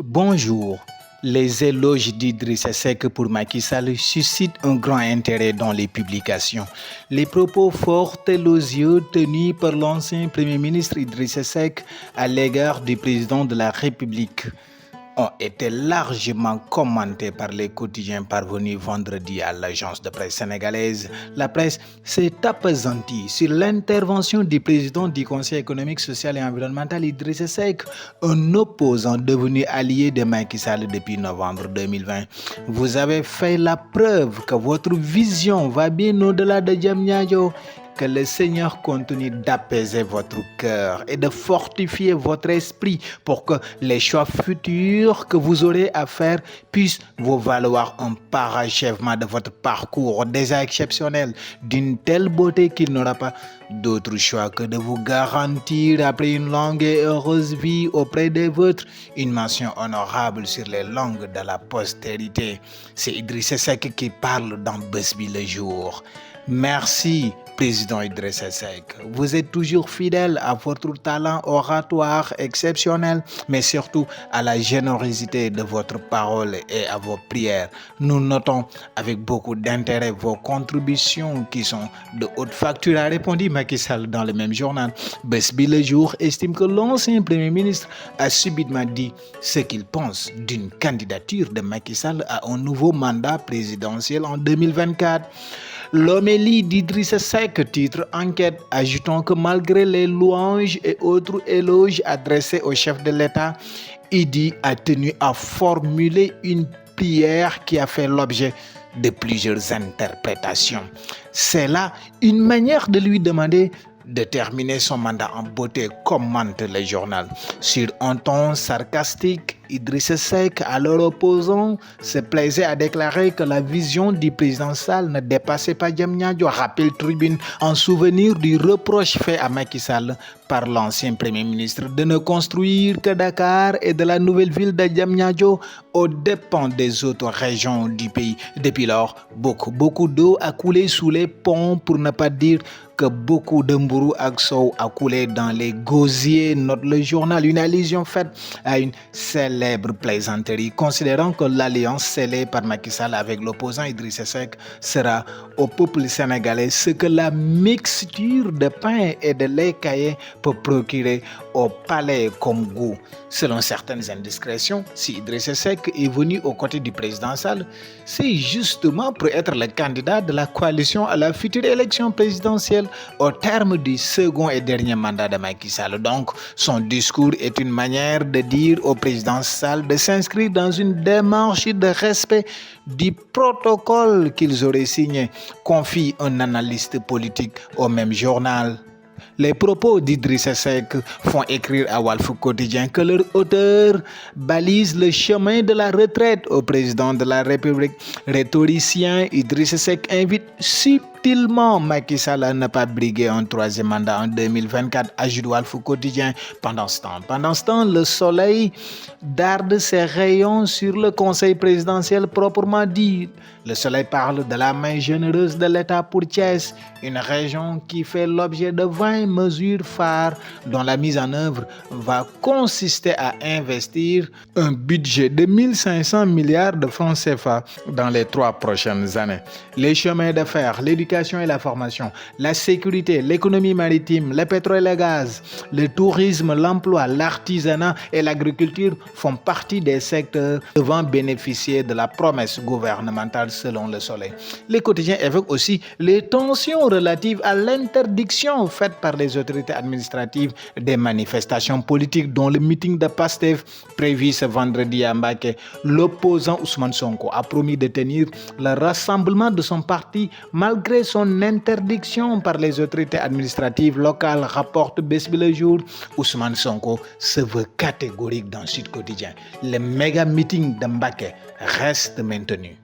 Bonjour. Les éloges d'Idrissa Seck pour Macky Sall suscitent un grand intérêt dans les publications. Les propos fort élogieux tenus par l'ancien Premier ministre Idrissa Seck à l'égard du président de la République ont été largement commentés par les quotidiens parvenus vendredi à l'agence de presse sénégalaise. La presse s'est appesantie sur l'intervention du président du Conseil économique, social et environnemental Idrissa Seck, un opposant devenu allié de Macky Sall depuis novembre 2020. Vous avez fait la preuve que votre vision va bien au-delà de Diamniadio. Que le Seigneur continue d'apaiser votre cœur et de fortifier votre esprit pour que les choix futurs que vous aurez à faire puissent vous valoir un parachèvement de votre parcours déjà exceptionnel, d'une telle beauté qu'il n'aura pas d'autre choix que de vous garantir, après une longue et heureuse vie auprès des vôtres, une mention honorable sur les langues de la postérité. C'est Idrissa Seck qui parle dans Besbi le jour. Merci, Président Idrissa Seck. Vous êtes toujours fidèle à votre talent oratoire exceptionnel, mais surtout à la générosité de votre parole et à vos prières. Nous notons avec beaucoup d'intérêt vos contributions qui sont de haute facture, a répondu Macky Sall dans le même journal. Besbi le jour estime que l'ancien Premier ministre a subitement dit ce qu'il pense d'une candidature de Macky Sall à un nouveau mandat présidentiel en 2024. L'homélie d'Idrissa Seck, titre Enquête, ajoutant que malgré les louanges et autres éloges adressés au chef de l'État, Idi a tenu à formuler une prière qui a fait l'objet de plusieurs interprétations. C'est là une manière de lui demander de terminer son mandat en beauté, commente le journal. Sur un ton sarcastique, Idrissa Seck, alors opposant, se plaisait à déclarer que la vision du président Sall ne dépassait pas Diamniadio, rappelle Tribune, en souvenir du reproche fait à Macky Sall par l'ancien Premier ministre de ne construire que Dakar et de la nouvelle ville de Diamniadio aux dépens des autres régions du pays. Depuis lors, beaucoup d'eau a coulé sous les ponts, pour ne pas dire que beaucoup de mbourou ak sow a coulé dans les gosiers, note le journal, une allusion faite à une célèbre plaisanterie, considérant que l'alliance scellée par Macky Sall avec l'opposant Idrissa Seck sera au peuple sénégalais ce que la mixture de pain et de lait caillé peut procurer au palais comme goût. Selon certaines indiscrétions, si Idrissa Seck est venu aux côtés du président Sall, c'est justement pour être le candidat de la coalition à la future élection présidentielle au terme du second et dernier mandat de Macky Sall. Donc, son discours est une manière de dire au président Sall de s'inscrire dans une démarche de respect du protocole qu'ils auraient signé, confie un analyste politique au même journal. Les propos d'Idrissa Seck font écrire à Walf Quotidien que leur auteur balise le chemin de la retraite au président de la République. Rhétoricien, Idrissa Seck invite subtilement Macky Sall à ne pas briguer un troisième mandat en 2024, ajoute Walf Quotidien. Pendant ce temps, le soleil darde ses rayons sur le conseil présidentiel proprement dit. Le soleil parle de la main généreuse de l'État pour Thiès, une région qui fait l'objet de 20 mesures phares dont la mise en œuvre va consister à investir un budget de 1500 milliards de francs CFA dans les 3 prochaines années. Les chemins de fer, l'éducation et la formation, la sécurité, l'économie maritime, le pétrole et le gaz, le tourisme, l'emploi, l'artisanat et l'agriculture font partie des secteurs devant bénéficier de la promesse gouvernementale selon le soleil. Les quotidiens évoquent aussi les tensions relatives à l'interdiction faite par les autorités administratives des manifestations politiques, dont le meeting de Pastef prévu ce vendredi à Mbacké. L'opposant Ousmane Sonko a promis de tenir le rassemblement de son parti malgré son interdiction par les autorités administratives locales, rapporte Besbi le jour. Ousmane Sonko se veut catégorique dans Sud Quotidien. Le méga meeting de Mbacké reste maintenu.